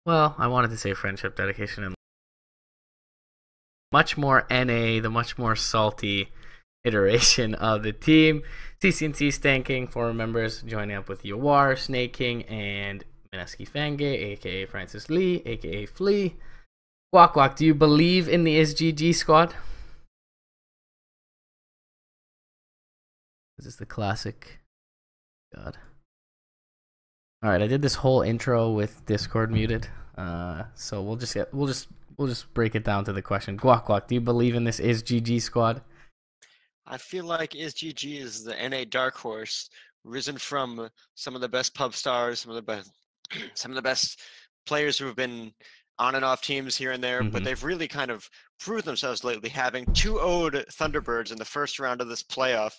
well, I wanted to say friendship, dedication, and much more NA, the much more salty iteration of the team. CCNC stanking, former members joining up with Yawar, Snake King, and Mineski Fange, aka Francis Lee, aka Flea. Guac Guac, do you believe in the SGG squad? Is this the classic? God. All right, I did this whole intro with Discord muted, so we'll just break it down to the question. Guac Guac, do you believe in this SGG squad? I feel like SGG is the NA dark horse, risen from some of the best pub stars, some of the best players who have been on and off teams here and there, but they've really kind of proved themselves lately, having 2-0'd Thunderbirds in the first round of this playoff,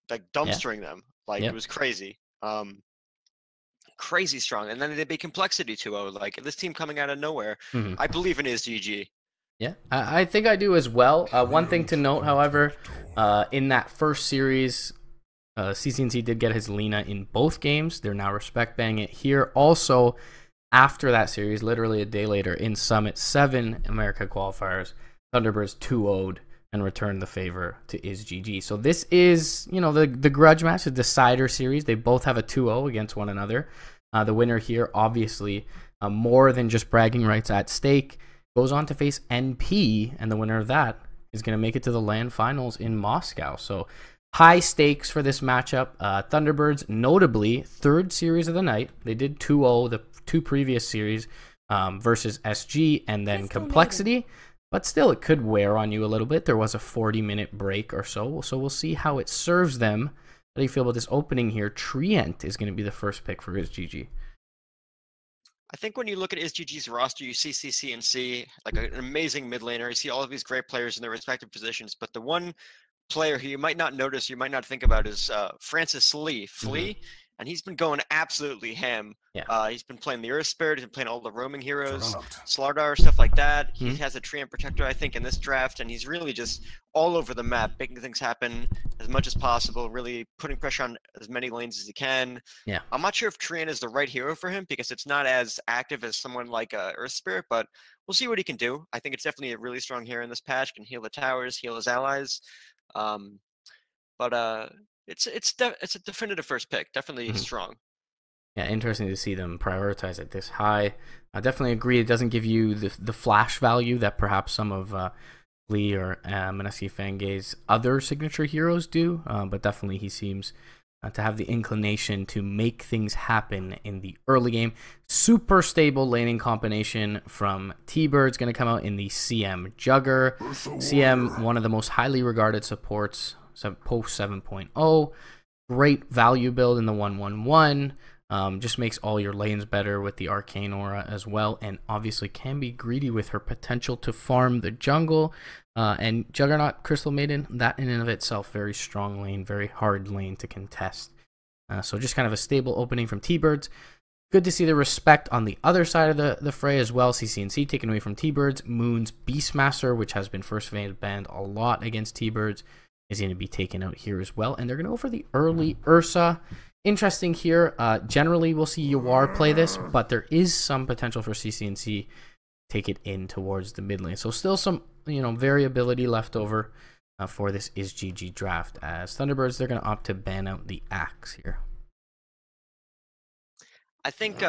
like dumpstering them. Like it was crazy. Crazy strong. And then they beat compLexity 2-0. Like this team coming out of nowhere. I believe in SGG. Yeah, I think I do as well. One thing to note, however, in that first series, CCNC did get his Lina in both games. They're now respect banning it here. Also, after that series, literally a day later, in Summit 7 America qualifiers, Thunderbirds 2-0'd and returned the favor to SGG. So this is, you know, the grudge match, the decider series. They both have a 2-0 against one another. The winner here, obviously, more than just bragging rights at stake, goes on to face NP, and the winner of that is going to make it to the LAN finals in Moscow. So high stakes for this matchup. Thunderbirds, notably, third series of the night. They did 2-0 the two previous series versus SG and then compLexity. But still, it could wear on you a little bit. There was a 40-minute break or so. So we'll see how it serves them. How do you feel about this opening here? Trient is going to be the first pick for SGG. I think when you look at SGG's roster, you see CCNC, like an amazing mid laner. You see all of these great players in their respective positions. But the one player who you might not notice, you might not think about is Francis Lee, Flea. And he's been going absolutely ham. Yeah. He's been playing the Earth Spirit. He's been playing all the roaming heroes, Slardar, stuff like that. He has a Treant Protector, I think, in this draft. And he's really just all over the map, making things happen as much as possible, really putting pressure on as many lanes as he can. Yeah. I'm not sure if Treant is the right hero for him because it's not as active as someone like Earth Spirit, but we'll see what he can do. I think it's definitely a really strong hero in this patch, can heal the towers, heal his allies. It's a definitive first pick. Definitely strong. Yeah, interesting to see them prioritize it this high. I definitely agree. It doesn't give you the flash value that perhaps some of Lee or Mineski Fange's other signature heroes do, but definitely he seems to have the inclination to make things happen in the early game. Super stable laning combination from T-Birds going to come out in the CM Jugger. CM, one of the most highly regarded supports post 7.0. Great value build in the 1-1-1. Just makes all your lanes better with the Arcane Aura as well, and obviously can be greedy with her potential to farm the jungle. And Juggernaut Crystal Maiden, that in and of itself, very strong lane, very hard lane to contest. So just kind of a stable opening from T-Birds. Good to see the respect on the other side of the fray as well. CCNC taken away from T-Birds. Moon's Beastmaster, which has been first phase banned a lot against T-Birds, is going to be taken out here as well. And they're going to go for the early Ursa. Interesting here. Generally, we'll see Yawar play this, but there is some potential for CCNC take it in towards the mid lane. So still some, you know, variability left over for this SGG draft. As Thunderbirds, they're going to opt to ban out the Axe here. I think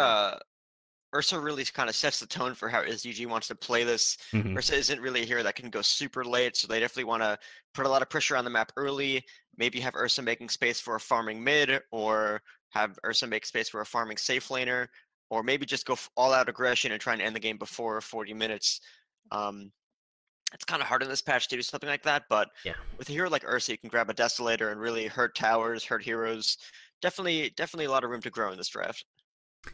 Ursa really kind of sets the tone for how SGG wants to play this. Ursa isn't really a hero that can go super late, so they definitely want to put a lot of pressure on the map early. Maybe have Ursa making space for a farming mid, or have Ursa make space for a farming safe laner, or maybe just go all out aggression and try and end the game before 40 minutes. It's kind of hard in this patch to do something like that, but with a hero like Ursa, you can grab a Desolator and really hurt towers, hurt heroes. Definitely a lot of room to grow in this draft.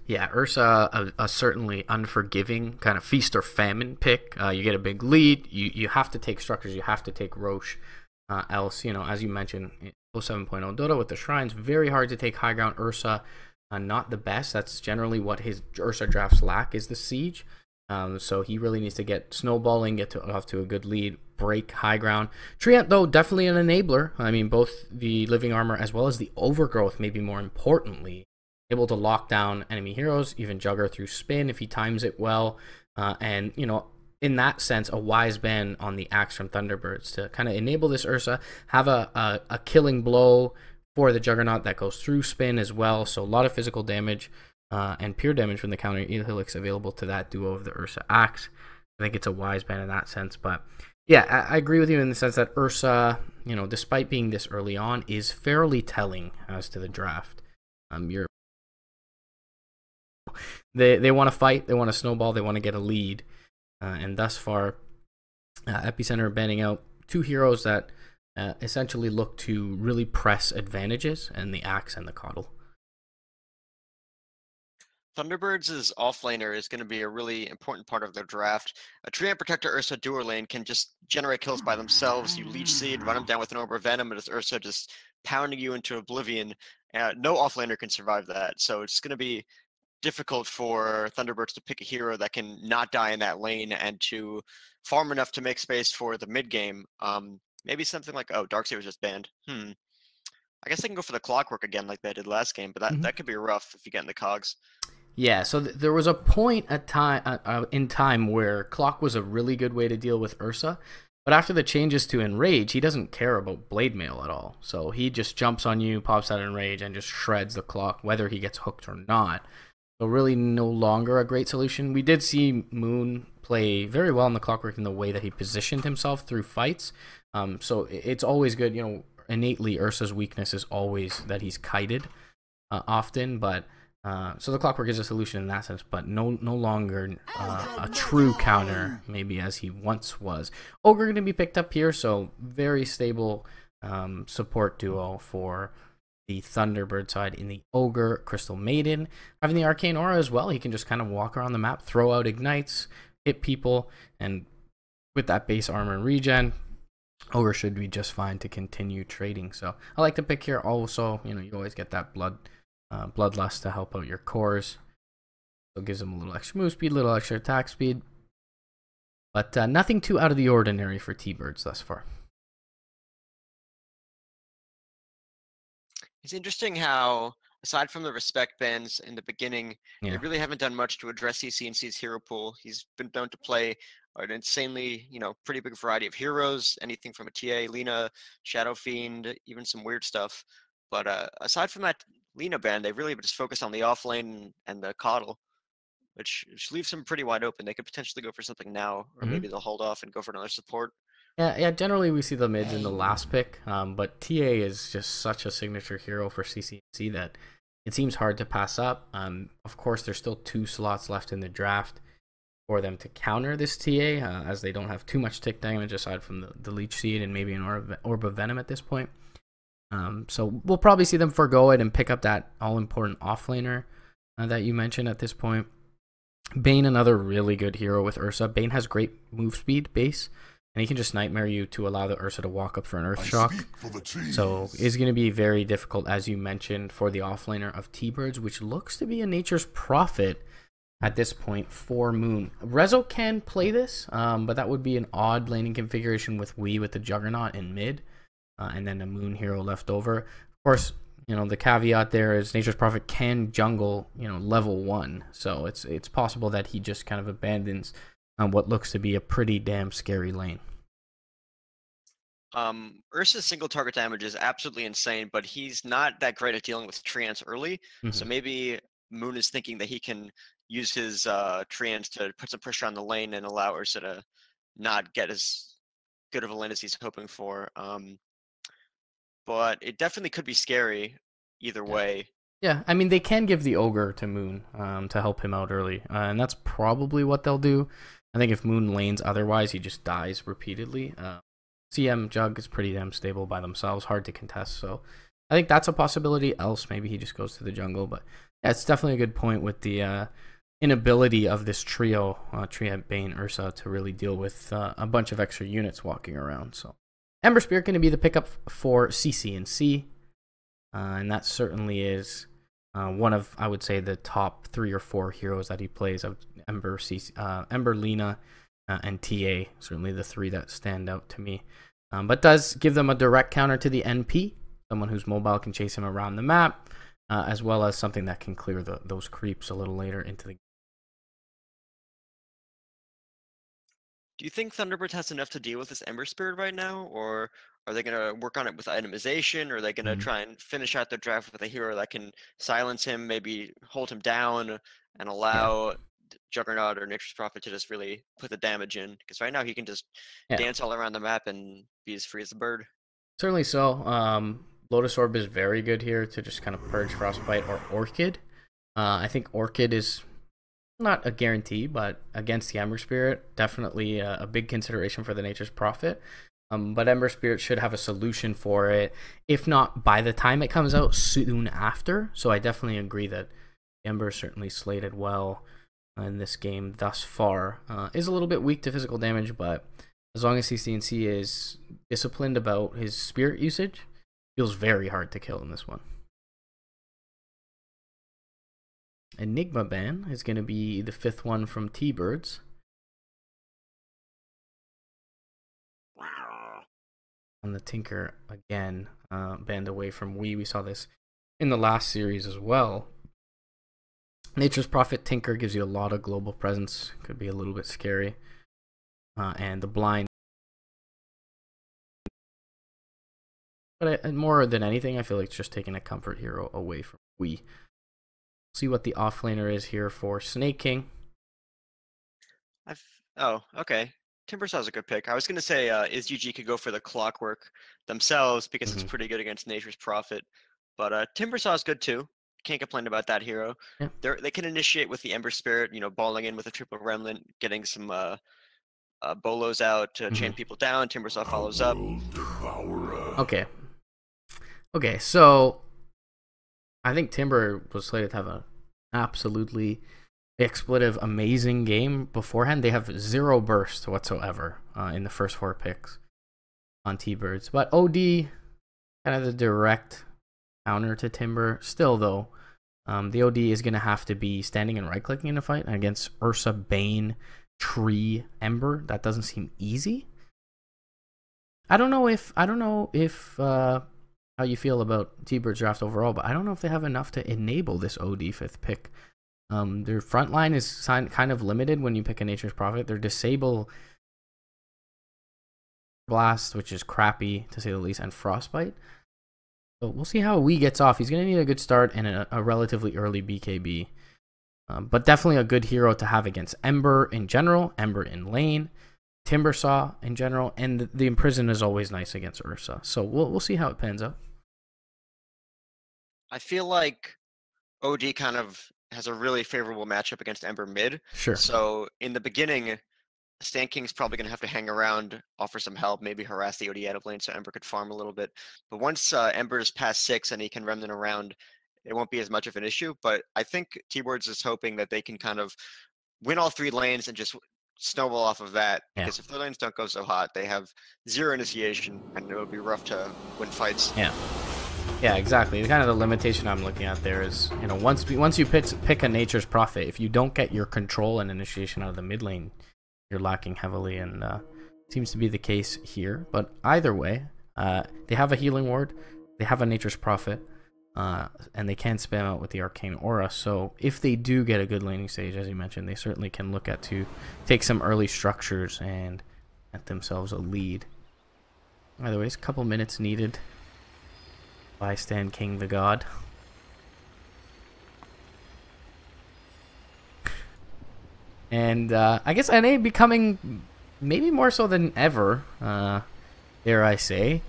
Yeah, Ursa, a certainly unforgiving kind of feast or famine pick. You get a big lead. You have to take structures. You have to take Roche. Else, you know, as you mentioned, 7.0 Dota with the shrines, very hard to take high ground. Ursa, not the best. That's generally what his Ursa drafts lack, is the siege. So he really needs to get snowballing, get off to a good lead, break high ground. Treant, though, definitely an enabler. I mean, both the living armor as well as the overgrowth, maybe more importantly, able to lock down enemy heroes, even Jugger through spin if he times it well. And, you know, in that sense, a wise ban on the axe from Thunderbirds to kind of enable this Ursa, have a killing blow for the Juggernaut that goes through spin as well. So a lot of physical damage and pure damage from the counter Helix available to that duo of the Ursa axe. I think it's a wise ban in that sense. But yeah, I agree with you in the sense that Ursa, you know, despite being this early on, is fairly telling as to the draft. They want to fight, they want to snowball, they want to get a lead. And thus far, Epicenter are banning out two heroes that essentially look to really press advantages, and the Axe and the CoL. Thunderbirds' offlaner is going to be a really important part of their draft. A Treant Protector Ursa dual lane can just generate kills by themselves. You leech seed, run them down with an Orb of Venom, and it's Ursa just pounding you into oblivion. No offlaner can survive that. So it's going to be difficult for Thunderbirds to pick a hero that can not die in that lane and to farm enough to make space for the mid game. Maybe something like, oh, Darkseid was just banned. I guess they can go for the Clockwork again like they did last game, but that could be rough if you get in the cogs. Yeah, so there was a point in time where Clock was a really good way to deal with Ursa, but after the changes to Enrage, he doesn't care about Blade Mail at all. So he just jumps on you, pops out Enrage, and just shreds the Clock, whether he gets hooked or not. So really no longer a great solution. We did see Moon play very well in the Clockwork in the way that he positioned himself through fights. So it's always good, you know, innately Ursa's weakness is always that he's kited often, but so the Clockwork is a solution in that sense, but no longer a true counter maybe as he once was. Ogre going to be picked up here, so very stable support duo for the Thunderbird side in the Ogre. Crystal Maiden having the Arcane Aura as well. He can just kind of walk around the map, throw out ignites, hit people, and with that base armor and regen, Ogre should be just fine to continue trading. So I like to pick here. Also, you know, you always get that bloodlust to help out your cores. So it gives them a little extra move speed, a little extra attack speed. But nothing too out of the ordinary for T-Birds thus far. It's interesting how, aside from the respect bans in the beginning, they really haven't done much to address CCNC's hero pool. He's been known to play an insanely, you know, pretty big variety of heroes, anything from a TA, Lina, Shadow Fiend, even some weird stuff. But aside from that Lina ban, they really just focused on the offlane and the CoL, which leaves them pretty wide open. They could potentially go for something now, or maybe they'll hold off and go for another support. Yeah, generally we see the mids in the last pick, but TA is just such a signature hero for CCNC that it seems hard to pass up. Of course, there's still 2 slots left in the draft for them to counter this TA, as they don't have too much tick damage aside from the Leech Seed and maybe an Orb of Venom at this point. So we'll probably see them forgo it and pick up that all-important offlaner that you mentioned at this point. Bane, another really good hero with Ursa. Bane has great move speed base, and he can just nightmare you to allow the Ursa to walk up for an Earth Shock. So it's going to be very difficult, as you mentioned, for the offlaner of T-Birds, which looks to be a Nature's Prophet at this point for Moon. Rezo can play this, but that would be an odd laning configuration with the Juggernaut in mid, and then a Moon hero left over. Of course, you know, the caveat there is Nature's Prophet can jungle, you know, level 1. So it's possible that he just kind of abandons what looks to be a pretty damn scary lane. Ursa's single target damage is absolutely insane, but he's not that great at dealing with treants early. So maybe Moon is thinking that he can use his treants to put some pressure on the lane and allow Ursa to not get as good of a lane as he's hoping for. But it definitely could be scary either way. Yeah, I mean, they can give the Ogre to Moon to help him out early, and that's probably what they'll do. I think if Moon lanes otherwise, he just dies repeatedly. CM Jug is pretty damn stable by themselves, hard to contest, so I think that's a possibility. Else, maybe he just goes to the jungle, but yeah, it's definitely a good point with the inability of this trio, Treant, Bane, Ursa, to really deal with a bunch of extra units walking around. So Ember Spirit going to be the pickup for CCNC, and that certainly is one of, I would say, the top 3 or 4 heroes that he plays of Ember, Lina, and TA, certainly the 3 that stand out to me. But does give them a direct counter to the NP, someone who's mobile can chase him around the map, as well as something that can clear those creeps a little later into the. Do you think Thunderbirds has enough to deal with this Ember Spirit right now, or are they gonna work on it with itemization, or are they gonna Mhm. try and finish out their draft with a hero that can silence him, maybe hold him down, and Yeah, allow Juggernaut or Nature's Prophet to just really put the damage in? Because right now he can just yeah, dance all around the map and be as free as a bird. certainly so. Lotus Orb is very good here to just kind of purge Frostbite or Orchid. I think Orchid is not a guarantee, but against the Ember Spirit, definitely a big consideration for the Nature's Prophet. But Ember Spirit should have a solution for it, if not by the time it comes out, soon after. So I definitely agree that Ember is certainly slated well in this game thus far. Is a little bit weak to physical damage, but as long as CCNC is disciplined about his spirit usage, feels very hard to kill in this one. Enigma Ban is going to be the 5th one from T-Birds. And the Tinker again banned away from Wii. We saw this in the last series as well. Nature's Prophet Tinker gives you a lot of global presence. Could be a little bit scary. And the blind. But more than anything, I feel like it's just taking a comfort hero away from Wii. See what the offlaner is here for Snake King. Oh, okay. Timbersaw's a good pick. I was gonna say ISGG could go for the Clockwork themselves because it's pretty good against Nature's Prophet, but Timbersaw is good too. Can't complain about that hero. Yeah. They can initiate with the Ember Spirit, balling in with a triple Remnant, getting some bolos out to chain people down. Timbersaw follows up. Okay. Okay, so I think Timber was slated to have an absolutely expletive, amazing game beforehand. They have 0 burst whatsoever in the first 4 picks on T-Birds. But OD, kind of the direct counter to Timber. Still, though, the OD is going to have to be standing and right-clicking in a fight against Ursa, Bane, Tree, Ember. That doesn't seem easy. I don't know if how you feel about T-Birds draft overall, but I don't know if they have enough to enable this OD 5th pick. Their front line is kind of limited when you pick a Nature's Prophet. Their disable Blast, which is crappy to say the least, and Frostbite. So we'll see how Wee gets off. He's going to need a good start and a relatively early BKB. But definitely a good hero to have against Ember in general, Ember in lane, Timbersaw in general, and the Imprison is always nice against Ursa. So we'll see how it pans out. I feel like OD kind of has a really favorable matchup against Ember mid. Sure. So in the beginning, Stan King's probably going to have to hang around, offer some help, maybe harass the OD out of lane so Ember could farm a little bit. But once Ember's past 6 and he can remnant around, it won't be as much of an issue. But I think T-Birds is hoping that they can kind of win all 3 lanes and just snowball off of that. Yeah. Because if their lanes don't go so hot, they have 0 initiation and it would be rough to win fights. Yeah. Yeah, exactly. Kind of the limitation I'm looking at there is, once you pick a Nature's Prophet, if you don't get your control and initiation out of the mid lane, you're lacking heavily, and seems to be the case here. But either way, they have a healing ward, they have a Nature's Prophet, and they can spam out with the Arcane Aura. So if they do get a good laning stage, as you mentioned, they certainly can look at to take some early structures and get themselves a lead. Either way, it's a couple minutes needed by Stan King the God. And I guess NA becoming maybe more so than ever, dare I say,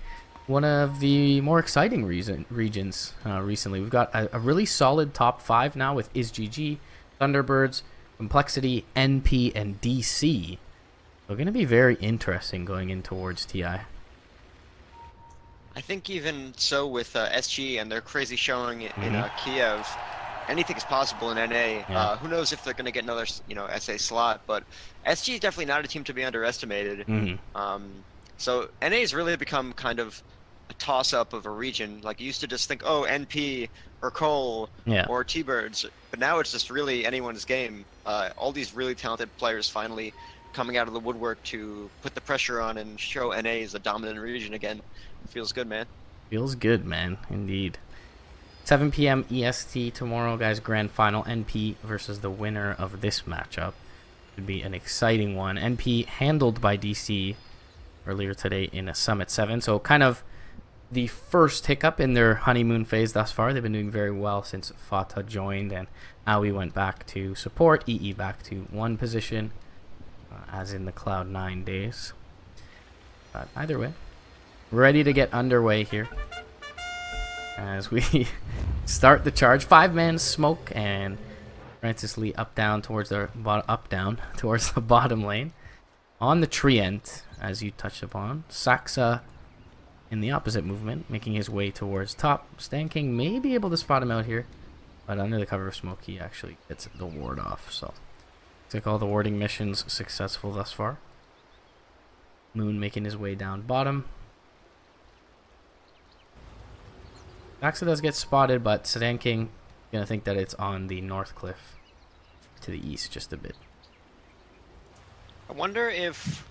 one of the more exciting regions recently. We've got a really solid top 5 now with ISGG, Thunderbirds, compLexity, NP, and DC. So going to be very interesting going in towards TI. I think even so with SG and their crazy showing in Kiev, anything's possible in NA. Yeah. Who knows if they're going to get another, SA slot, but SG is definitely not a team to be underestimated. So NA has really become kind of a toss-up of a region. Like, you used to just think, oh, NP or CoL or T-Birds, but now it's just really anyone's game. All these really talented players finally coming out of the woodwork to put the pressure on and show NA is a dominant region again. Feels good, man. Feels good, man. Indeed. 7 p.m. EST tomorrow, guys. Grand final. NP versus the winner of this matchup. Should be an exciting one. NP handled by DC earlier today in a Summit 7. So kind of the first hiccup in their honeymoon phase thus far. They've been doing very well since Fata joined and Aoi went back to support. EE back to 1 position, as in the Cloud9 days. But either way, ready to get underway here as we start the charge. 5-man smoke and Francis Lee up down towards the towards the bottom lane. On the Trient, as you touched upon, Saxa in the opposite movement, making his way towards top. Stan King may be able to spot him out here, but under the cover of smoke, he actually gets the ward off. So, looks like all the warding missions successful thus far. Moon making his way down bottom. Saxa does get spotted, but Stan King gonna think that it's on the north cliff to the east just a bit. I wonder if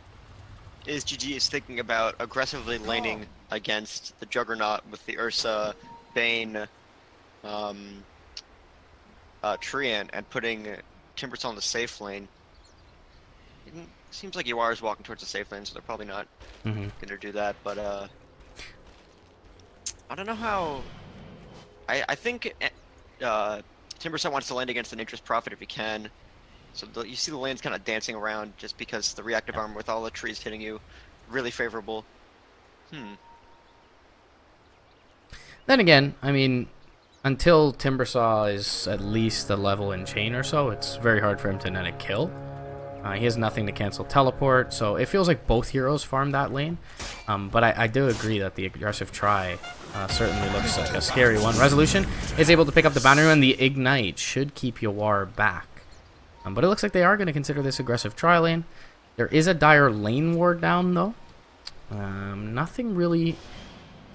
GG is thinking about aggressively laning against the Juggernaut with the Ursa, Bane, Treant, and putting Timbersaw in the safe lane. It seems like Yawar is walking towards the safe lane, so they're probably not going to do that. But I don't know how. I think Timbersaw wants to land against the Nature's Prophet if he can. So you see the lane's kind of dancing around just because the reactive armor with all the trees hitting you, really favorable. Then again, I mean, until Timbersaw is at least a level in chain or so, it's very hard for him to net a kill. He has nothing to cancel teleport, so it feels like both heroes farm that lane. But I do agree that the aggressive try certainly looks like a scary one. Resolution is able to pick up the boundary run. The Ignite should keep Yawar back. But it looks like they are going to consider this aggressive try lane. There is a dire lane ward down though. Nothing really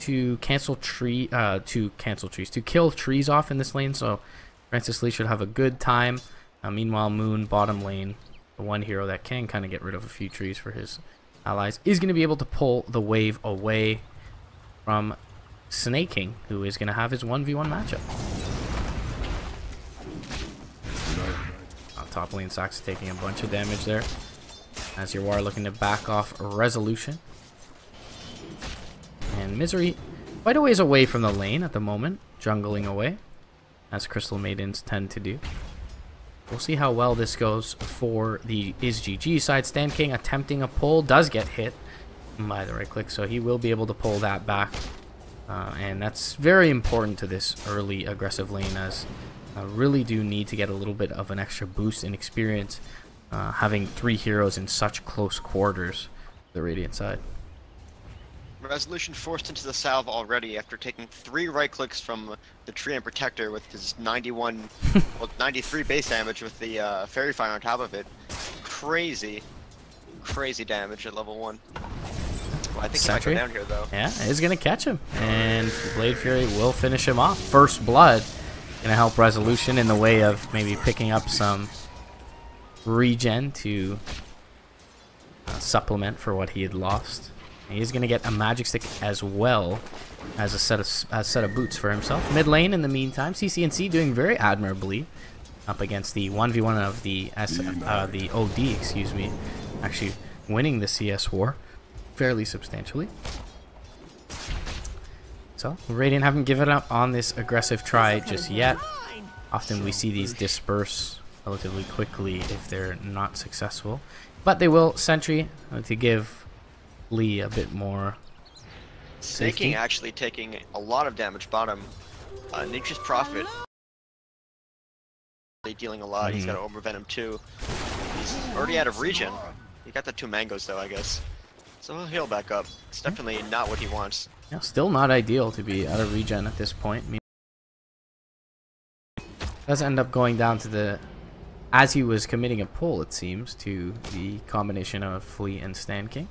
to cancel trees, to kill trees off in this lane. So Francis Lee should have a good time. Meanwhile, Moon bottom lane, the one hero that can kind of get rid of a few trees for his allies, is going to be able to pull the wave away from Snaking, who is going to have his 1v1 matchup. Top lane, Saxa taking a bunch of damage there, as Yawar looking to back off Resolution. And Misery quite a ways away from the lane at the moment, jungling away, as Crystal Maidens tend to do. We'll see how well this goes for the IsGG side. Stan King attempting a pull, does get hit by the right click, so he will be able to pull that back. And that's very important to this early aggressive lane, as really do need to get a little bit of an extra boost in experience, having 3 heroes in such close quarters, the Radiant side. Resolution forced into the salve already after taking 3 right clicks from the Treant Protector with his 93 base damage with the Fairy Fire on top of it. Crazy damage at level 1. Well, I think Sentry. he might go down here though. Yeah, he's gonna catch him, and Blade Fury will finish him off. First blood. Gonna help Resolution in the way of maybe picking up some regen to supplement for what he had lost. And he's gonna get a magic stick as well as a set of boots for himself. Mid lane in the meantime, CCNC doing very admirably up against the 1v1 of the OD, excuse me, actually winning the CS war fairly substantially. So, Radiant haven't given up on this aggressive try just yet. Often we see these disperse relatively quickly if they're not successful. But they will Sentry to give Lee a bit more Snaking actually taking a lot of damage bottom. Nature's Prophet dealing a lot. He's got Overvenom too. He's already out of regen. He got the 2 mangoes though, I guess. So he'll heal back up. It's definitely not what he wants. Yeah, still not ideal to be out of regen at this point. Does end up going down to the, as he was committing a pull, it seems, to the combination of Flea and Stan King.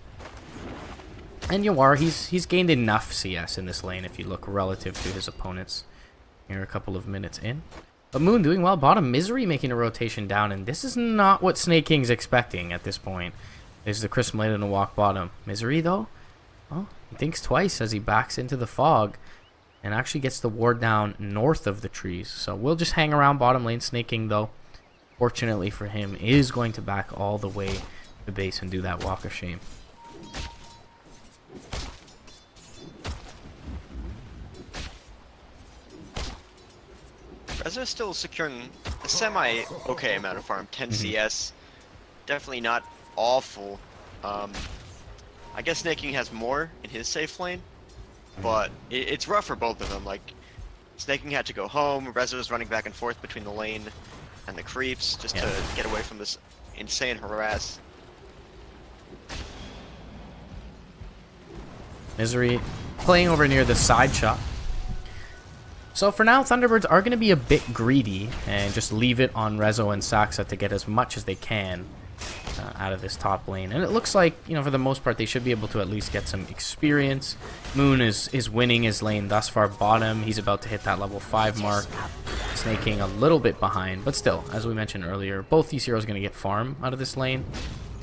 And Yawar, he's gained enough CS in this lane if you look relative to his opponents. Here a couple of minutes in. But Moon doing well bottom. Misery making a rotation down, and this is not what Snake King's expecting at this point. There's the Crystal Maiden to walk bottom. Misery though, well, he thinks twice as he backs into the fog and actually gets the ward down north of the trees. So we'll just hang around bottom lane. Snaking, though, fortunately for him, is going to back all the way to base and do that walk of shame. Rezo is still securing a semi-okay amount of farm, 10 CS. Definitely not awful. I guess Snaking has more in his safe lane, but it's rough for both of them. Like, Snaking had to go home, Rezo is running back and forth between the lane and the creeps just to get away from this insane harass. Misery playing over near the side shot. So for now, Thunderbirds are going to be a bit greedy and just leave it on Rezo and Saxa to get as much as they can out of this top lane. And it looks like, you know, for the most part, they should be able to at least get some experience. Moon is winning his lane thus far bottom. He's about to hit that level 5 mark. Snaking a little bit behind, but still, as we mentioned earlier, both these heroes are going to get farm out of this lane.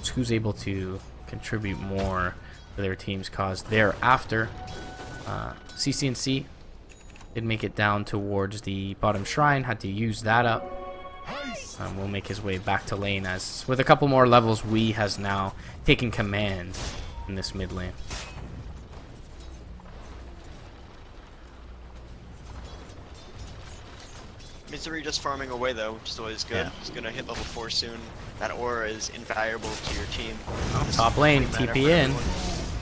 So who's able to contribute more to their team's cause thereafter. CCNC did make it down towards the bottom shrine, had to use that up. Will make his way back to lane, as with a couple more levels, Wee has now taken command in this mid lane. Misery just farming away though, which is always good. He's gonna hit level 4 soon. That aura is invaluable to your team. Top lane, TP in.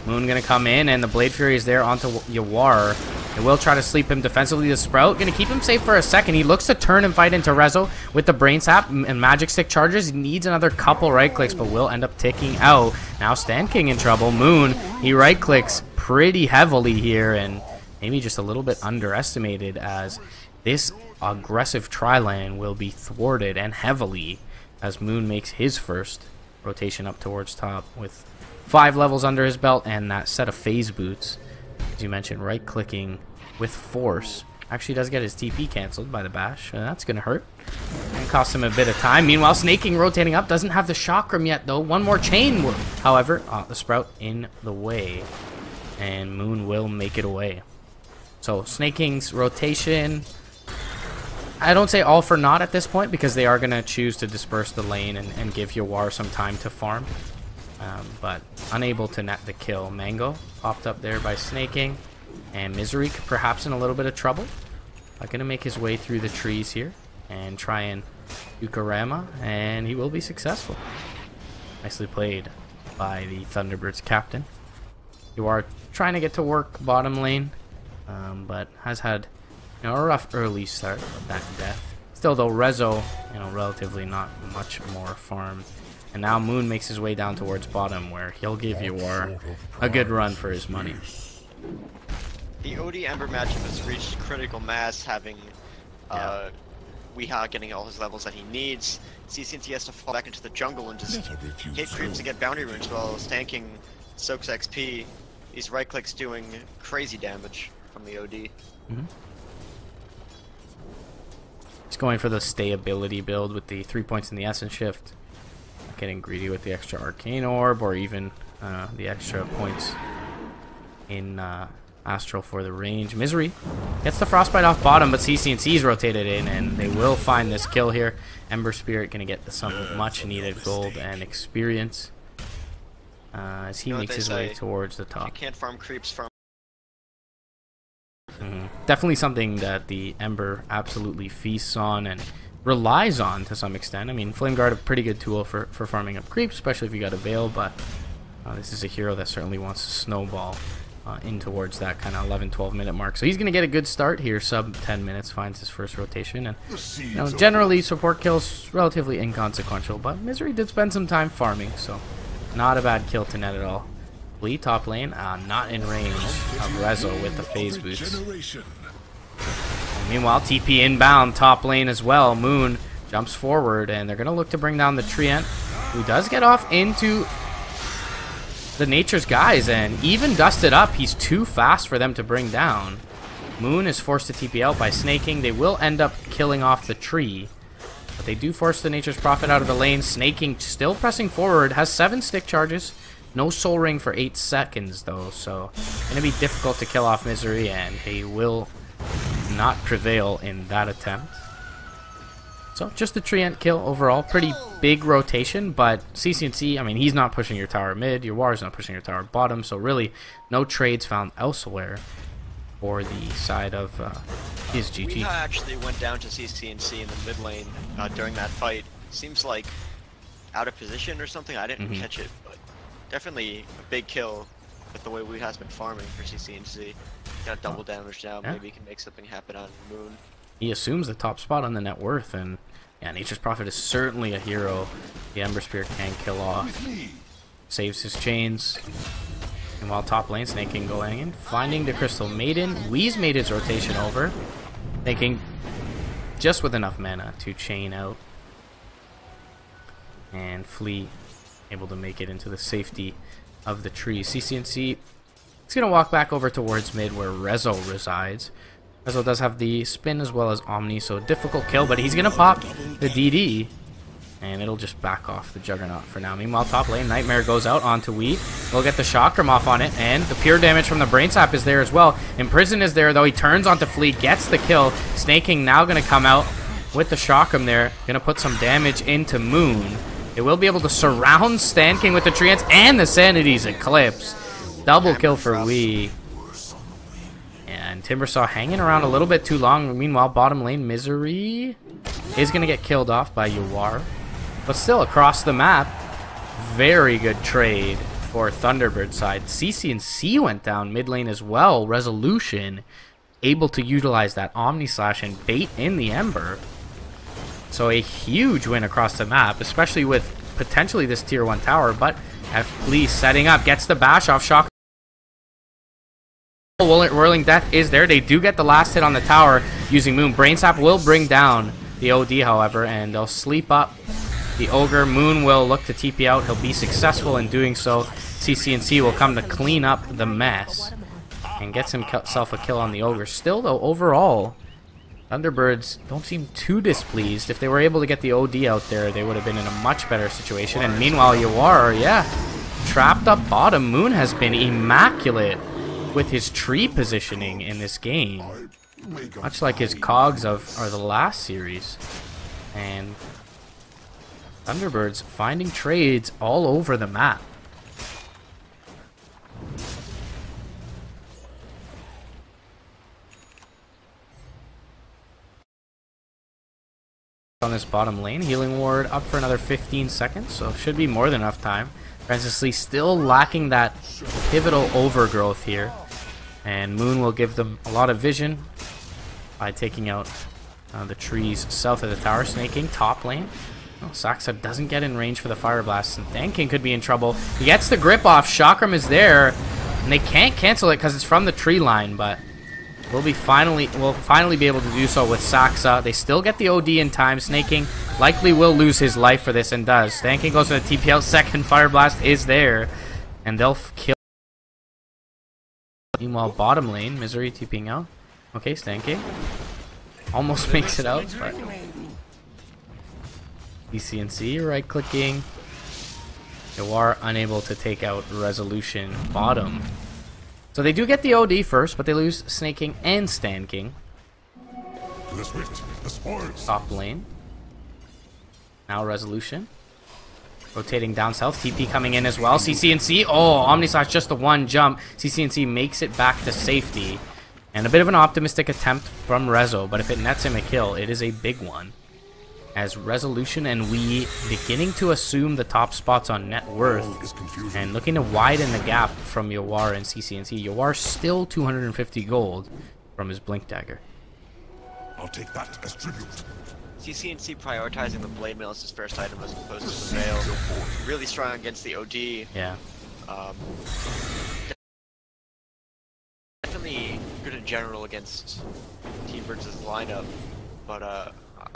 Moon gonna come in, and the Blade Fury is there onto Yawar. They will try to sleep him defensively. The Sprout gonna keep him safe for a second. He looks to turn and fight into Rezo with the Brain Sap and Magic Stick charges. He needs another couple right clicks, but will end up ticking out. Now Stan King in trouble. Moon, he right clicks pretty heavily here, and maybe just a little bit underestimated, as this aggressive tri-lane will be thwarted and heavily as Moon makes his first rotation up towards top with 5 levels under his belt and that set of phase boots. As you mentioned, right clicking with force actually does get his TP cancelled by the bash, and that's gonna hurt and cost him a bit of time. Meanwhile, Snaking rotating up, doesn't have the chakram yet though. One more chain will, however, the Sprout in the way, and Moon will make it away. So Snaking's rotation, I don't say all for naught at this point, because they are going to choose to disperse the lane and give Yawar some time to farm. But unable to net the kill. Mango popped up there by Snaking, and Misery perhaps in a little bit of trouble. Going to make his way through the trees here and try and Ukarama, and he will be successful. Nicely played by the Thunderbirds captain. Yawar trying to get to work bottom lane, but has had, you know, a rough early start of that death. Still though, Rezo, you know, relatively not much more farm. And now Moon makes his way down towards bottom, where he'll give Yawar a good run for his money. The OD Ember matchup has reached critical mass, having Weeha getting all his levels that he needs. CCNT has to fall back into the jungle and just hit creeps and get bounty runes while Stanking soaks XP. These right clicks doing crazy damage from the OD. He's going for the stayability build with the 3 points in the Essence Shift. Not getting greedy with the extra Arcane Orb, or even the extra points in Astral for the range. Misery gets the Frostbite off bottom, but CCNC's rotated in, and they will find this kill here. Ember Spirit going to get some much needed gold and experience as he makes his way towards the top. You can't farm creeps from. Definitely something that the Ember absolutely feasts on and relies on to some extent. I mean, Flame Guard, a pretty good tool for farming up creeps, especially if you got a Veil, but this is a hero that certainly wants to snowball in towards that kind of 11-12 minute mark. So he's going to get a good start here. Sub 10 minutes finds his first rotation, and you know, generally support kills relatively inconsequential, but Misery did spend some time farming, so not a bad kill to net at all. Lee top lane, not in range of Rezo with the phase boots. And meanwhile, TP inbound top lane as well. Moon jumps forward, and they're going to look to bring down the Treant, who does get off into the Nature's Guise, and even dusted up, he's too fast for them to bring down. Moon is forced to TP out by Snaking. They will end up killing off the tree, but they do force the Nature's Prophet out of the lane. Snaking still pressing forward, has 7 stick charges. No Soul Ring for 8 seconds though, so going to be difficult to kill off Misery, and he will not prevail in that attempt. So just the Treant kill overall. Pretty big rotation, but CCNC, I mean, he's not pushing your tower mid. Your War's not pushing your tower bottom. So really, no trades found elsewhere for the side of his GG. We actually went down to CCNC in the mid lane during that fight. Seems like out of position or something. I didn't catch it, but definitely a big kill with the way we has been farming for CCNC. Got double damage now. Maybe he can make something happen on Moon. He assumes the top spot on the net worth, and yeah, Nature's Prophet is certainly a hero the Ember Spear can kill off. Saves his chains. And while top lane, Snaking going in, finding the Crystal Maiden. Wee's made his rotation over, thinking just with enough mana to chain out. And Flea able to make it into the safety of the tree. CCNC is going to walk back over towards mid where Rezo resides. Rezo does have the spin as well as Omni, so difficult kill, but he's going to pop the DD. And it'll just back off the Juggernaut for now. Meanwhile, top lane, Nightmare goes out onto Wheat. We'll get the Chakram off on it, and the pure damage from the Brain Sap is there as well. Imprison is there, though. He turns onto Flea, gets the kill. Snaking now going to come out with the Chakram there. Going to put some damage into Moon. It will be able to surround Stan King with the Treants and the Sanity's Eclipse. Double kill for Wee. And Timbersaw hanging around a little bit too long. Meanwhile, bottom lane, Misery is going to get killed off by Yawar. But still, across the map, very good trade for Thunderbird side. CCNC went down mid lane as well. Resolution able to utilize that Omni Slash and bait in the Ember. So a huge win across the map, especially with potentially this tier 1 tower. But Flea setting up, gets the bash off. Shock. Whirling Death is there. They do get the last hit on the tower using Moon. Brain Sap will bring down the OD, however, and they'll sleep up the Ogre. Moon will look to TP out. He'll be successful in doing so. CCNC will come to clean up the mess and gets himself a kill on the Ogre. Still, though, overall, Thunderbirds don't seem too displeased. If they were able to get the OD out there, they would have been in a much better situation. And meanwhile, Yawar, yeah, trapped up bottom. Moon has been immaculate with his tree positioning in this game, much like his cogs of the last series. And Thunderbirds finding trades all over the map. On this bottom lane, Healing Ward up for another 15 seconds, so should be more than enough time. Francis Lee still lacking that pivotal overgrowth here, and Moon will give them a lot of vision by taking out the trees south of the tower. Snaking top lane. Oh, Saxa doesn't get in range for the Fire Blast, and Thanking could be in trouble. He gets the grip off. Chakram is there, and they can't cancel it because it's from the tree line, but we'll finally be able to do so with Saxa. They still get the OD in time. Snaking likely will lose his life for this, and does. Thanking goes to the TP out. Second Fire Blast is there, and they'll kill. Meanwhile, bottom lane, Misery TPing out. Okay, Stanking almost makes it out, but ECNC right-clicking. Yawar unable to take out Resolution bottom. So they do get the OD first, but they lose Snaking and Stanking. Top lane. Now Resolution. Rotating down south. TP coming in as well. CCNC. Oh, Omnislash just the one jump. CCNC makes it back to safety. And a bit of an optimistic attempt from Rezo, but if it nets him a kill, it is a big one. As Resolution and Wee beginning to assume the top spots on net worth and looking to widen the gap from Yawar and CCNC. Yawar still 250 gold from his Blink Dagger. I'll take that as tribute. CCNC prioritizing the Blade Mail as his first item as opposed to the Veil. Really strong against the OD. Yeah. Definitely good in general against Team Birds' lineup, but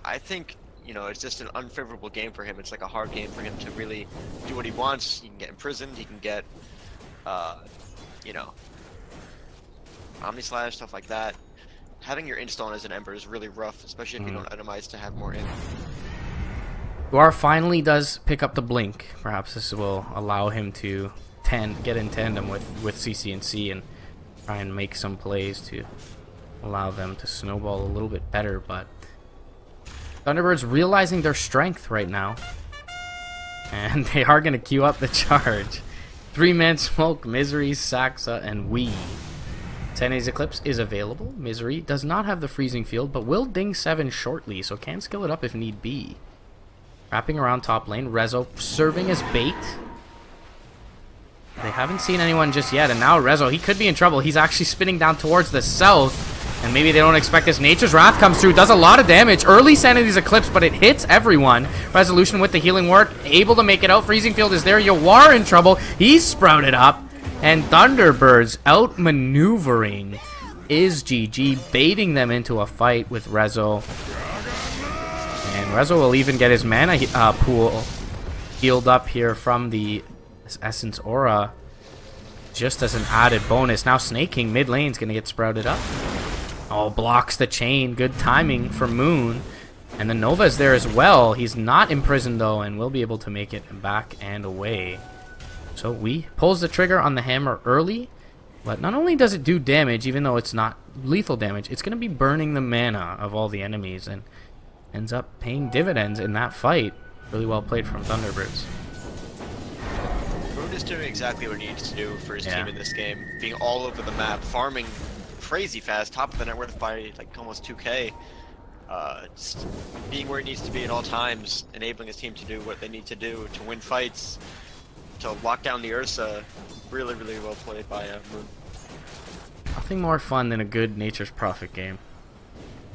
I think, you know, it's just an unfavorable game for him. It's like a hard game for him to really do what he wants. He can get imprisoned, he can get, you know, Omnislash, stuff like that. Having your install as an Ember is really rough, especially if you don't itemize to have more in. Yawar finally does pick up the Blink. Perhaps this will allow him to get in tandem with CCNC and try and make some plays to allow them to snowball a little bit better, but Thunderbirds realizing their strength right now. And they are going to queue up the charge. 3-man smoke, Misery, Saxa, and Wii. 10A's Eclipse is available. Misery does not have the freezing field, but will ding 7 shortly, so can skill it up if need be. Wrapping around top lane, Rezo serving as bait. They haven't seen anyone just yet, and now Rezo, he could be in trouble. He's actually spinning down towards the south, and maybe they don't expect this. Nature's Wrath comes through, does a lot of damage. Early Sanity's Eclipse, but it hits everyone. Resolution with the healing ward, able to make it out. Freezing field is there. Yawar in trouble. He's sprouted up, and Thunderbirds outmaneuvering is GG, baiting them into a fight with Rezo. And Rezo will even get his mana pool healed up here from the Essence Aura, just as an added bonus. Now Snake King mid lane's gonna get sprouted up. Oh, blocks the chain. Good timing for Moon. And the Nova's there as well. He's not imprisoned though, and will be able to make it back and away. So we pulls the trigger on the hammer early, but not only does it do damage, even though it's not lethal damage, it's gonna be burning the mana of all the enemies, and ends up paying dividends in that fight. Really well played from Thunderbirds. Moon is doing exactly what he needs to do for his team in this game. Being all over the map, farming crazy fast, top of the net worth by like almost 2k. Just being where he needs to be at all times, enabling his team to do what they need to do to win fights, to lock down the Ursa. Really, really well played by Moon. Nothing more fun than a good Nature's Prophet game.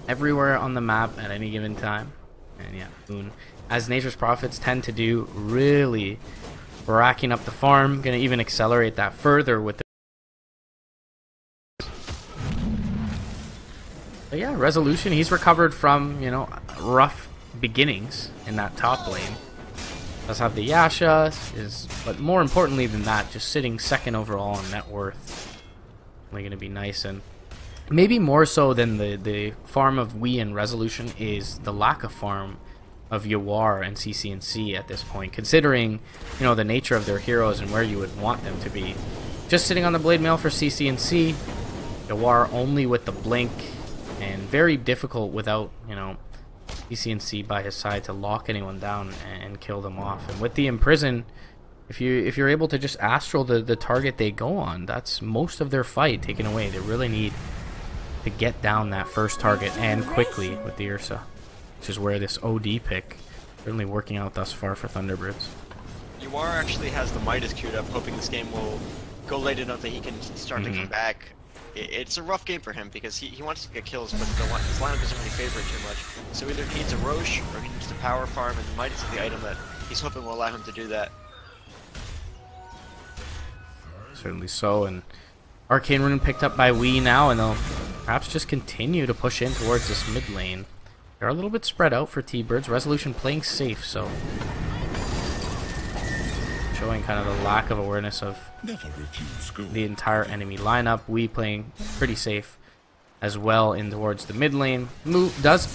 Everywhere on the map at any given time. And yeah, Moon, as Nature's Prophets tend to do, really racking up the farm. Gonna even accelerate that further with the... But yeah, Resolution, he's recovered from, you know, rough beginnings in that top lane. Does have the Yasha, but more importantly than that, just sitting second overall on net worth. Only gonna be nice, and maybe more so than the farm of Wii and Resolution is the lack of farm of Yawar and CCNC at this point, considering, you know, the nature of their heroes and where you would want them to be. Just sitting on the Blade Mail for CCNC, Yawar only with the Blink, and very difficult without, you know, CCNC by his side to lock anyone down and kill them off. And with the Imprison, if you're able to just astral the target they go on, that's most of their fight taken away. They really need to get down that first target, and quickly with the Ursa, which is where this OD pick certainly working out thus far for Thunderbirds. Yawar actually has the Midas queued up, hoping this game will go late enough that he can start to come back. It's a rough game for him because he wants to get kills, but his lineup doesn't really favor it too much. So either he needs a Roche or he needs to power farm, and Midas is the item that he's hoping will allow him to do that. Certainly so, and Arcane Rune picked up by Wii now, and they'll perhaps just continue to push in towards this mid lane. They're a little bit spread out for T-Birds. Resolution playing safe, so showing kind of the lack of awareness of the entire enemy lineup. Wii playing pretty safe as well in towards the mid lane. Moon does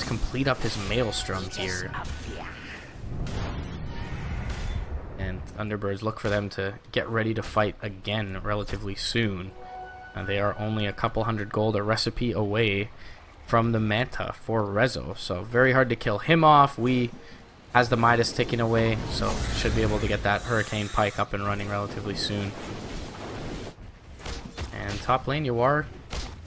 complete up his Maelstrom here. And Thunderbirds look for them to get ready to fight again relatively soon. They are only a couple hundred gold, a recipe away from the Manta for Rezo, so very hard to kill him off. We has the Midas ticking away, so should be able to get that Hurricane Pike up and running relatively soon. And top lane, Yawar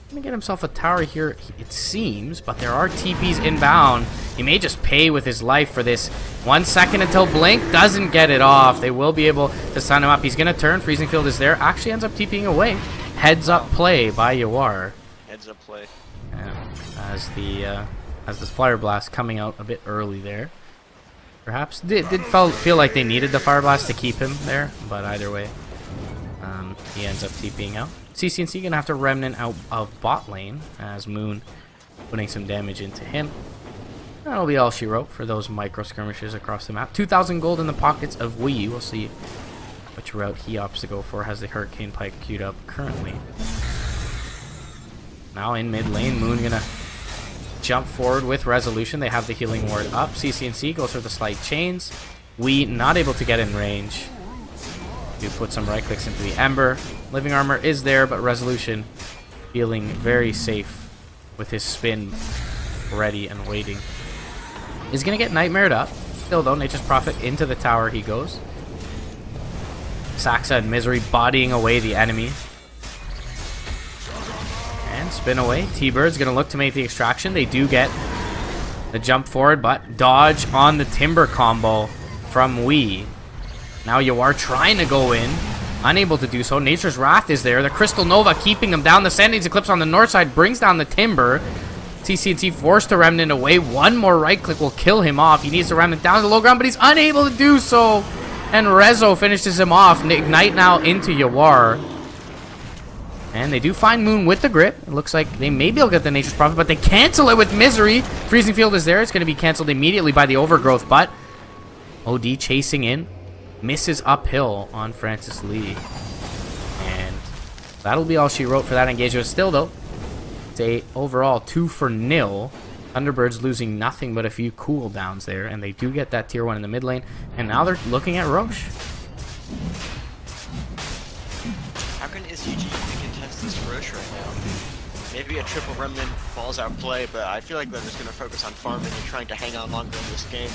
gonna get himself a tower here, it seems, but there are TPs inbound. He may just pay with his life for this. 1 second until Blink doesn't get it off. They will be able to sign him up. He's gonna turn. Freezing Field is there. Actually ends up TPing away. Heads up play by Yawar. Heads up play. As the Fire Blast coming out a bit early there. Perhaps did feel like they needed the Fire Blast to keep him there, but either way, he ends up TPing out. CCNC gonna have to remnant out of bot lane as Moon putting some damage into him. That'll be all she wrote for those micro skirmishes across the map. 2,000 gold in the pockets of Wii. We'll see which route he opts to go for. Has the Hurricane Pike queued up currently. Now in mid lane, Moon gonna jump forward with Resolution. They have the healing ward up. CCNC goes for the slight chains. Wii not able to get in range. Do put some right clicks into the Ember. Living Armor is there, but Resolution feeling very safe with his spin ready and waiting. He's going to get nightmared up. Still though, Nature's Prophet into the tower he goes. Saxa and Misery bodying away the enemy. And spin away. T-Bird's going to look to make the extraction. They do get the jump forward, but dodge on the Timber combo from Wii. Now Yawar trying to go in. Unable to do so. Nature's Wrath is there. The Crystal Nova keeping them down. The Sandings Eclipse on the north side brings down the Timber. TCNC forced the Remnant away. One more right click will kill him off. He needs the Remnant down to the low ground, but he's unable to do so. And Rezo finishes him off. Ignite now into Yawar. And they do find Moon with the grip. It looks like they may be able to get the Nature's Prophet, but they cancel it with Misery. Freezing Field is there. It's going to be canceled immediately by the Overgrowth, but OD chasing in. Misses uphill on Francis Lee. And that'll be all she wrote for that engagement. Still, though, it's a overall 2-0. Thunderbirds losing nothing but a few cooldowns there, and they do get that tier 1 in the mid lane. And now they're looking at Roche. How can SGG even contest this Roche right now? Maybe a triple Remnant falls out play, but I feel like they're just going to focus on farming and trying to hang on longer in this game.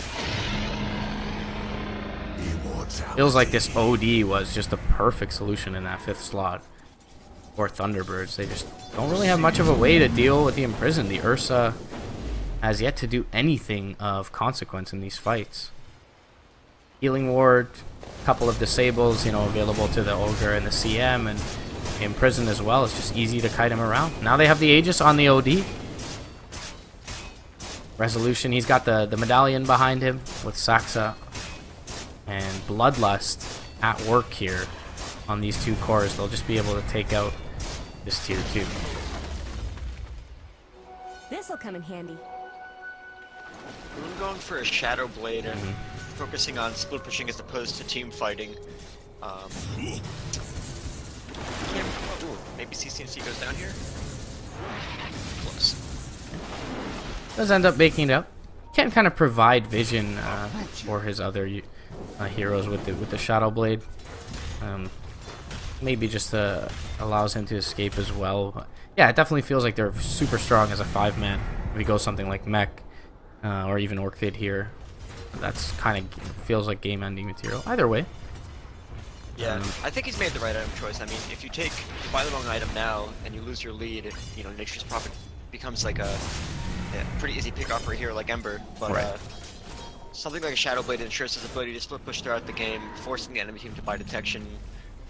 Feels like this OD was just a perfect solution in that 5th slot for Thunderbirds. They just don't really have much of a way to deal with the Imprison. The Ursa has yet to do anything of consequence in these fights. Healing Ward, a couple of disables, you know, available to the Ogre and the CM, and Imprison as well. It's just easy to kite him around. Now they have the Aegis on the OD. Resolution, he's got the medallion behind him with Saxa and Bloodlust at work here on these two cores. They'll just be able to take out this tier 2. This'll come in handy. I'm going for a Shadow Blade and focusing on split pushing as opposed to team fighting. Maybe CCNC goes down here? Close. Does end up making it up. Can kind of provide vision for his other heroes with the Shadow Blade. Maybe just allows him to escape as well. But yeah, it definitely feels like they're super strong as a 5-man. If we go something like Mech or even Orchid here, that's kind of feels like game-ending material. Either way. Yeah, I think he's made the right item choice. I mean, if you buy the wrong item now and you lose your lead, you know, Nature's Prophet becomes like a pretty easy pick off for a hero like Ember. But right. Something like a Shadow Blade ensures his ability to split push throughout the game, forcing the enemy team to buy detection,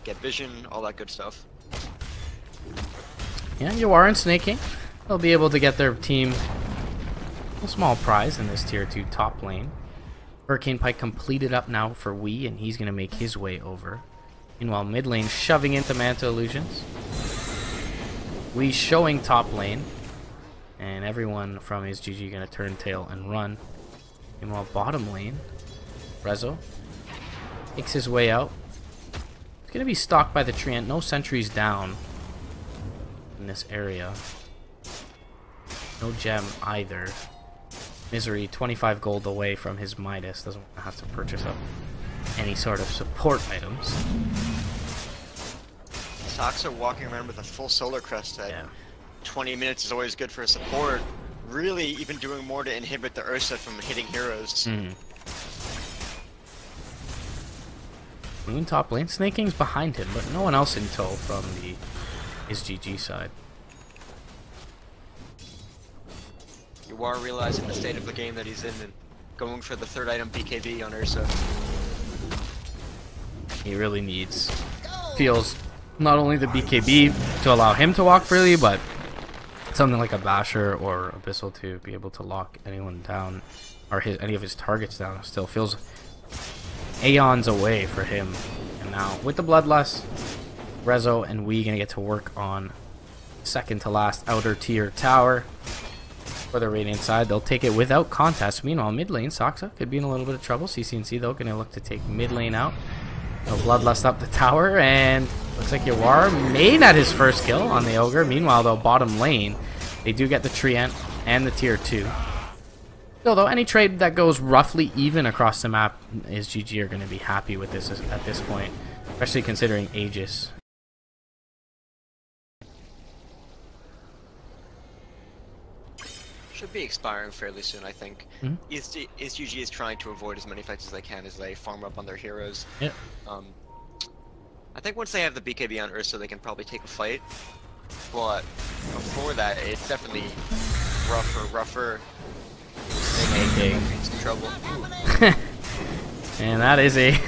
get vision, all that good stuff. Yeah, Yawar and Snaking. They'll be able to get their team a small prize in this tier 2 top lane. Hurricane Pike completed up now for Wii, and he's going to make his way over. Meanwhile, mid lane shoving into Manta Illusions. Wii showing top lane. And everyone from his GG going to turn tail and run. Meanwhile, bottom lane, Rezo takes his way out. He's going to be stalked by the Treant. No sentries down in this area. No gem either. Misery, 25 gold away from his Midas. Doesn't want to have to purchase up any sort of support items. Saxa walking around with a full Solar Crest at 20 minutes is always good for a support. Really even doing more to inhibit the Ursa from hitting heroes. Moon top lane. Snaking's behind him, but no one else in tow from his GG side. You are realizing the state of the game that he's in and going for the 3rd item BKB on Ursa. He really needs, feels not only the BKB to allow him to walk freely, but something like a Basher or Abyssal to be able to lock anyone down, or any of his targets down. Still feels aeons away for him. And now with the Bloodlust, Rezo and Wii gonna get to work on second to last outer tier tower for the Radiant side. They'll take it without contest. Meanwhile, mid lane, Saxa could be in a little bit of trouble. CCNC though gonna look to take mid lane out. No Bloodlust up the tower, and looks like Yawar made at his first kill on the Ogre. Meanwhile, though, bottom lane, they do get the Treant and the tier 2. Still, though, any trade that goes roughly even across the map is GG are going to be happy with this at this point, especially considering Aegis. Should be expiring fairly soon, I think. ESGG is trying to avoid as many fights as they can as they farm up on their heroes. Yeah. I think once they have the BKB on Ursa, they can probably take a fight. But before that, it's definitely rougher. They may get some trouble. And that is a...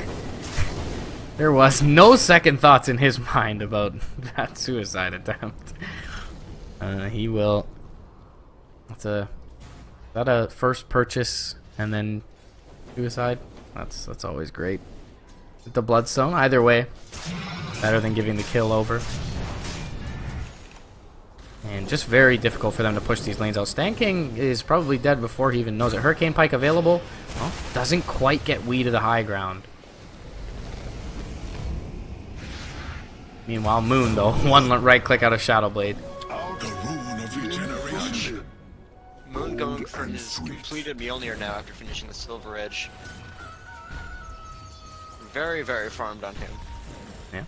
There was no second thoughts in his mind about that suicide attempt. He will... Is that a first purchase and then suicide? That's always great. With the Bloodstone, either way, better than giving the kill over. And just very difficult for them to push these lanes out. Stanking is probably dead before he even knows it. Hurricane Pike available. Well, doesn't quite get Wii to the high ground. Meanwhile, Moon, though, one right click out of Shadow Blade. Moon going for his completed Mjolnir now after finishing the Silver Edge. Very, very farmed on him. Yeah.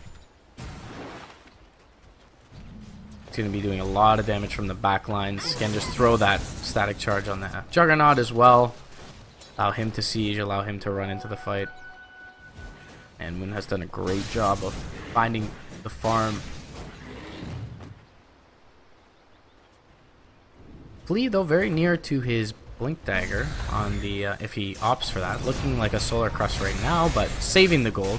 He's going to be doing a lot of damage from the back lines. Can just throw that static charge on the Juggernaut as well. Allow him to siege, allow him to run into the fight. And Moon has done a great job of finding the farm. Flea, though, very near to his Blink Dagger on the, if he opts for that. Looking like a Solar Crust right now, but saving the gold.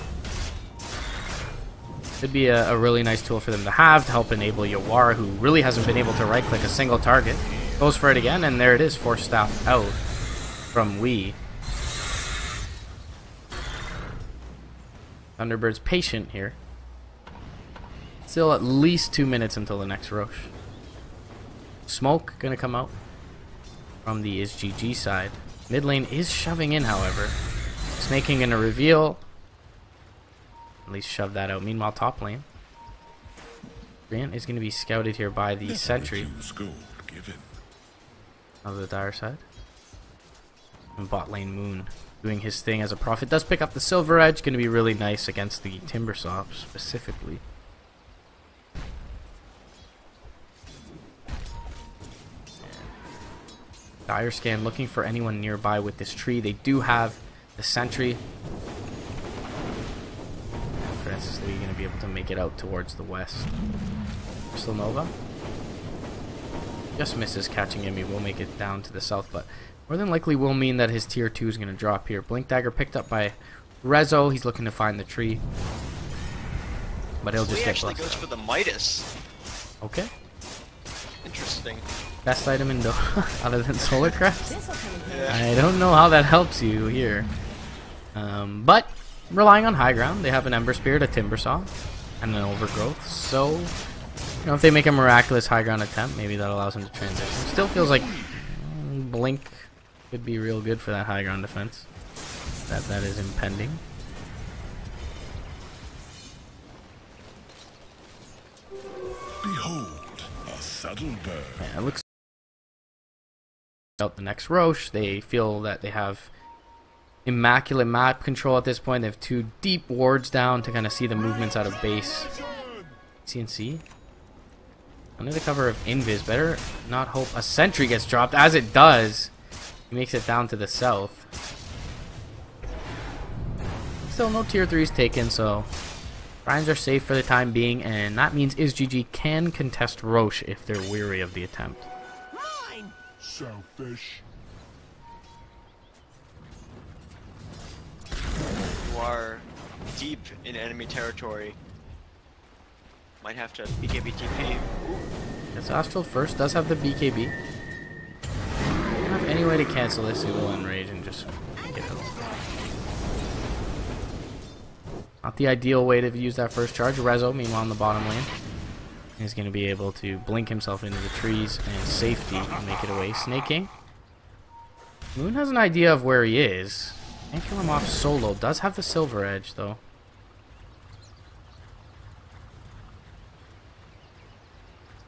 Could be a really nice tool for them to have to help enable Yawar, who really hasn't been able to right-click a single target. Goes for it again, and there it is, Force Staff out from Wii. Thunderbird's patient here. Still at least 2 minutes until the next Roche. Smoke gonna come out from the ISGG side. Mid lane is shoving in, however. Snaking gonna reveal. At least shove that out. Meanwhile, top lane. Grant is gonna be scouted here by the sentry of the Dire side. And bot lane Moon doing his thing as a prophet. Does pick up the Silver Edge. Gonna be really nice against the Timbersaw specifically. Dire scan looking for anyone nearby with this tree. They do have the sentry. Francis Lee going to be able to make it out towards the west. Crystal Nova just misses catching him. He will make it down to the south, but more than likely will mean that his tier 2 is going to drop here. Blink Dagger picked up by Rezo. He's looking to find the tree, but he'll just he get actually close. goes for the Midas. Okay. Interesting. Best item in Dota other than Solar Crest. Yeah. I don't know how that helps you here. But relying on high ground, they have an Ember Spirit, a Timbersaw, and an Overgrowth. So, you know, if they make a miraculous high ground attempt, maybe that allows them to transition. Still feels like Blink could be real good for that high ground defense. That is impending. Behold, a subtle bird. Yeah, it looks out the next Roche. They feel that they have immaculate map control at this point. They have 2 deep wards down to kind of see the movements out of base. CNC under the cover of Invis. Better not hope a sentry gets dropped. As it does, he makes it down to the south. Still no tier 3s taken, so Brians are safe for the time being, and that means ISGG can contest Roche if they're weary of the attempt. Selfish. You are deep in enemy territory. Might have to BKB TP. Yes, Astral first does have the BKB. Don't have any way to cancel this. He will enrage and just get out. Not the ideal way to use that first charge. Rezo, meanwhile, in the bottom lane, is going to be able to blink himself into the trees and safety and make it away. Snaking. Moon has an idea of where he is. Can't kill him off solo. Does have the Silver Edge, though.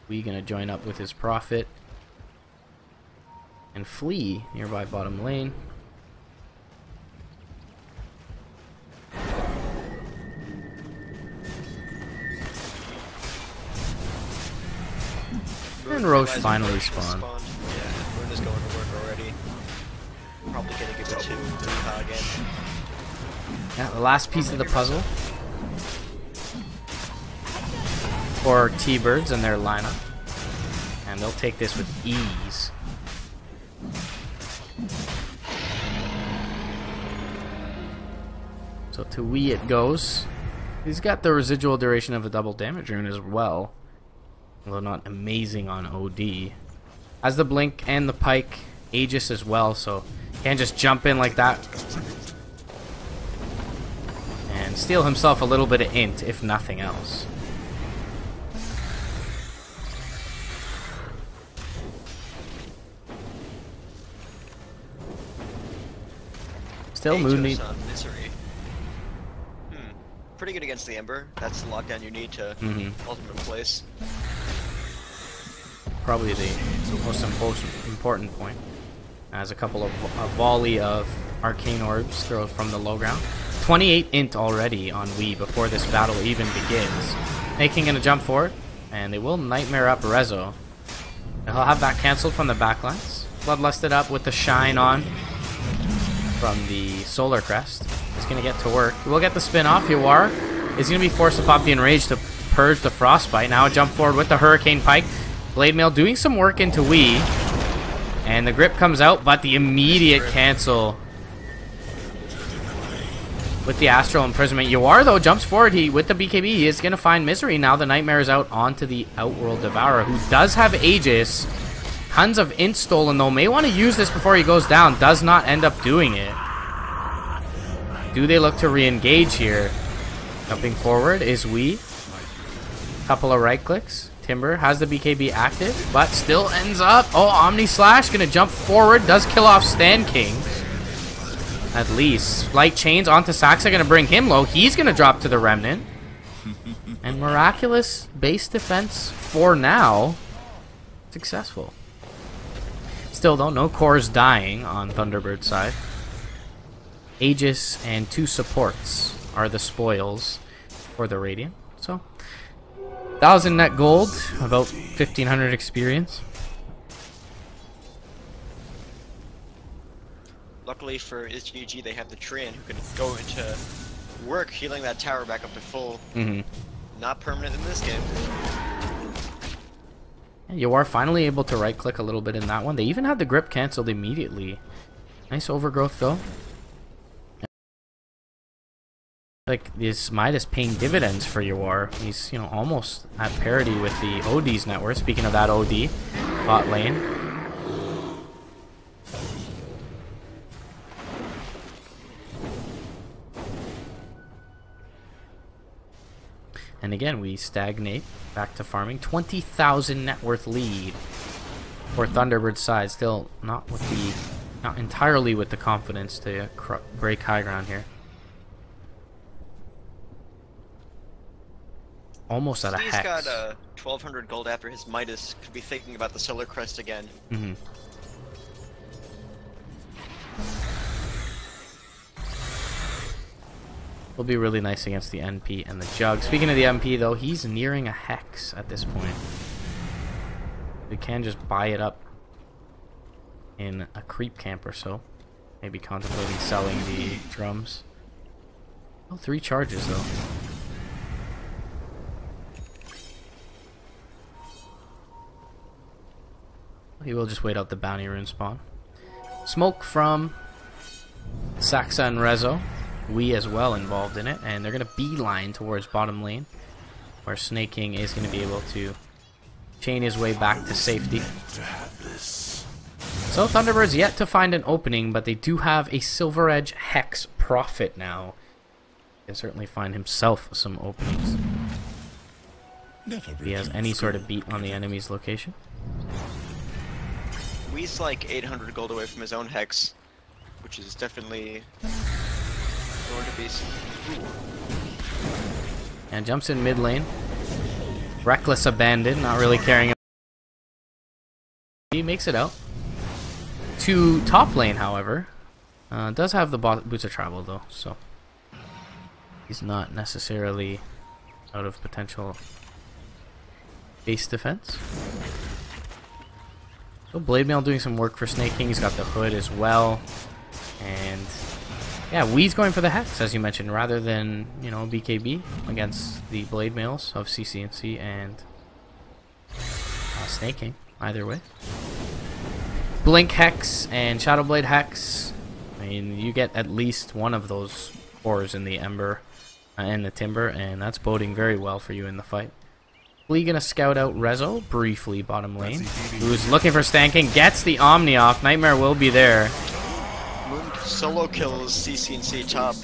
We gonna join up with his Prophet. And Flee nearby bottom lane. And Roche finally spawned. Yeah, Moon is going game. Yeah, the last piece of the puzzle for T-Birds and their lineup. And they'll take this with ease. So to Wii it goes. He's got the residual duration of a double damage rune as well. Although not amazing on OD. Has the blink and the pike. Aegis as well, so can't just jump in like that. And steal himself a little bit of int, if nothing else. Still Moon Knight. Misery. Pretty good against the Ember. That's the lockdown you need to ultimate place. Probably the most important point. As a couple of a volley of arcane orbs throw from the low ground. 28 int already on Wii before this battle even begins. Making a jump forward, and they will Nightmare up Rezo. He'll have that cancelled from the backlines. Bloodlusted up with the shine on from the Solar Crest. He's going to get to work. We'll get the spin off. Yawar is going to be forced to pop the Enrage to purge the Frostbite. Now a jump forward with the Hurricane Pike. Blade Mail doing some work into Wii. And the grip comes out, but the immediate cancel with the Astral Imprisonment. Yawar, though, jumps forward. With the BKB, he is going to find Misery. Now the Nightmare is out onto the Outworld Devourer, who does have Aegis. Tons of int stolen, though. May want to use this before he goes down. Does not end up doing it. Do they look to re-engage here? Jumping forward is Wii. Couple of right clicks. Timber has the BKB active, but still ends up. Oh, Omni Slash gonna jump forward. Does kill off Stand King. At least. Light Chains onto Saxa, gonna bring him low. He's gonna drop to the Remnant. And miraculous base defense for now. Successful. Still though, no cores dying on Thunderbird's side. Aegis and 2 supports are the spoils for the Radiant. So 1,000 net gold, about 1,500 experience. Luckily for ISGG, they have the Treant who can go into work healing that tower back up to full. Not permanent in this game. You are finally able to right click a little bit in that one. They even had the grip cancelled immediately. Nice overgrowth though. Like this Midas paying dividends for Yawar. He's, you know, almost at parity with the OD's net worth. Speaking of that OD, bot lane. And again, we stagnate back to farming. 20,000 net worth lead for Thunderbird's side. Still not entirely with the confidence to break high ground here. Almost at a hex. He's got 1,200 gold after his Midas. Could be thinking about the Solar Crest again. Will be really nice against the NP and the Jug. Speaking of the NP, though, he's nearing a hex at this point. We can just buy it up in a creep camp or so. Maybe contemplating selling the drums. Oh, 3 charges, though. He will just wait out the bounty rune spawn. Smoke from Saxa and Rezo. We as well involved in it. And they're going to beeline towards bottom lane, where Snake King is going to be able to chain his way back to safety. So Thunderbird's yet to find an opening, but they do have a Silver Edge Hex Prophet now. He can certainly find himself some openings. If he has any sort of beat on the enemy's location. He's like 800 gold away from his own Hex, which is definitely going to be some... And jumps in mid lane. Reckless Abandon, not really caring. He makes it out. To top lane, however. Does have the Boots of Travel, though, so he's not necessarily out of potential base defense. So Blade Mail doing some work for Snake King. He's got the hood as well. And Yeah, Wee's going for the Hex, as you mentioned, rather than, you know, BKB against the Blade Mails of CCNC and Snake King, either way. Blink Hex and Shadowblade Hex. I mean, you get at least one of those cores in the Ember and the Timber, and that's boding very well for you in the fight. Lee gonna scout out Rezo briefly bottom lane, who's looking for stanking, gets the Omni off. Nightmare will be there. Moon solo kills CCNC top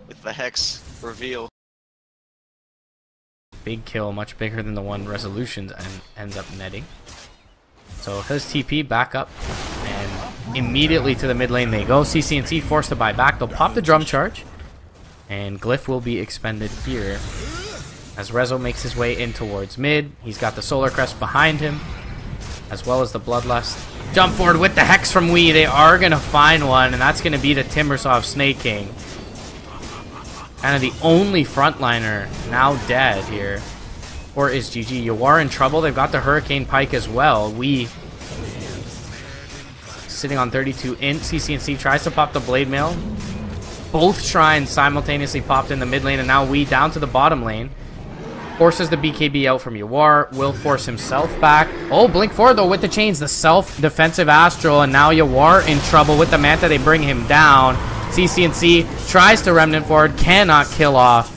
with the Hex reveal. Big kill, much bigger than the one Resolutions and ends up netting. So his TP back up, and immediately to the mid lane they go. CCNC forced to buy back. They'll pop the drum charge, and Glyph will be expended here. As Rezo makes his way in towards mid, he's got the Solar Crest behind him, as well as the Bloodlust. Jump forward with the Hex from Wii. They are going to find one, and that's going to be the Timbersaw of Snake King. Kind of the only frontliner now dead here. Or is GG. Yawar in trouble. They've got the Hurricane Pike as well. Wii sitting on 32 int. CCNC tries to pop the Blade Mail. Both shrines simultaneously popped in the mid lane, and now Wii down to the bottom lane. Forces the BKB out from Yawar. Will force himself back. Oh, blink forward though with the chains. The self-defensive Astral, and now Yawar in trouble with the Manta. They bring him down. CCNC tries to Remnant forward. Cannot kill off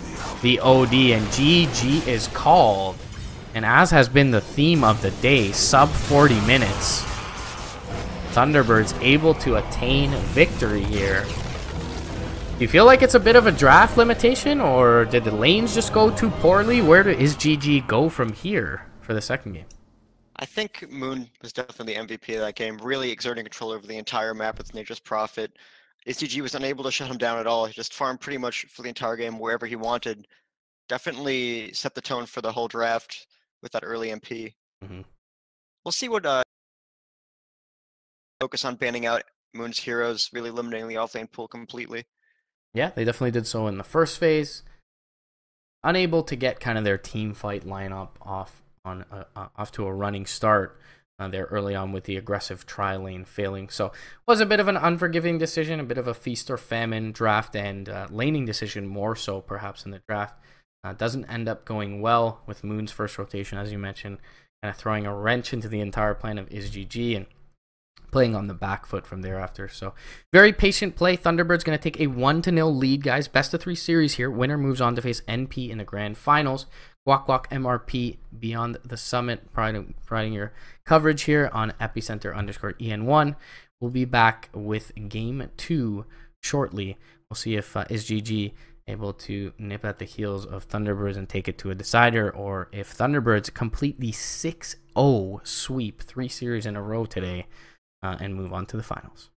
the OD, and GG is called. And as has been the theme of the day, sub 40 minutes. Thunderbirds able to attain victory here. Do you feel like it's a bit of a draft limitation, or did the lanes just go too poorly? Where is GG go from here for the second game? I think Moon was definitely the MVP of that game, really exerting control over the entire map with Nature's Prophet. SDG was unable to shut him down at all. He just farmed pretty much for the entire game wherever he wanted. Definitely set the tone for the whole draft with that early MP. We'll see what focus on banning out Moon's heroes, really limiting the offlane pool completely. Yeah, they definitely did so in the first phase. Unable to get kind of their team fight lineup off to a running start there early on with the aggressive tri-lane failing. So was a bit of an unforgiving decision, a bit of a feast or famine draft, and laning decision more so perhaps in the draft. Doesn't end up going well with Moon's first rotation, as you mentioned, kind of throwing a wrench into the entire plan of IsGG and playing on the back foot from thereafter. So very patient play. Thunderbirds going to take a 1-0 lead, guys. Best of 3 series here. Winner moves on to face NP in the grand finals. Guac Guac MRP Beyond the Summit, providing your coverage here on Epicenter_EN1. We'll be back with game 2 shortly. We'll see if IsGG able to nip at the heels of Thunderbirds and take it to a decider, or if Thunderbirds complete the 6-0 sweep, 3 series in a row today, and move on to the finals.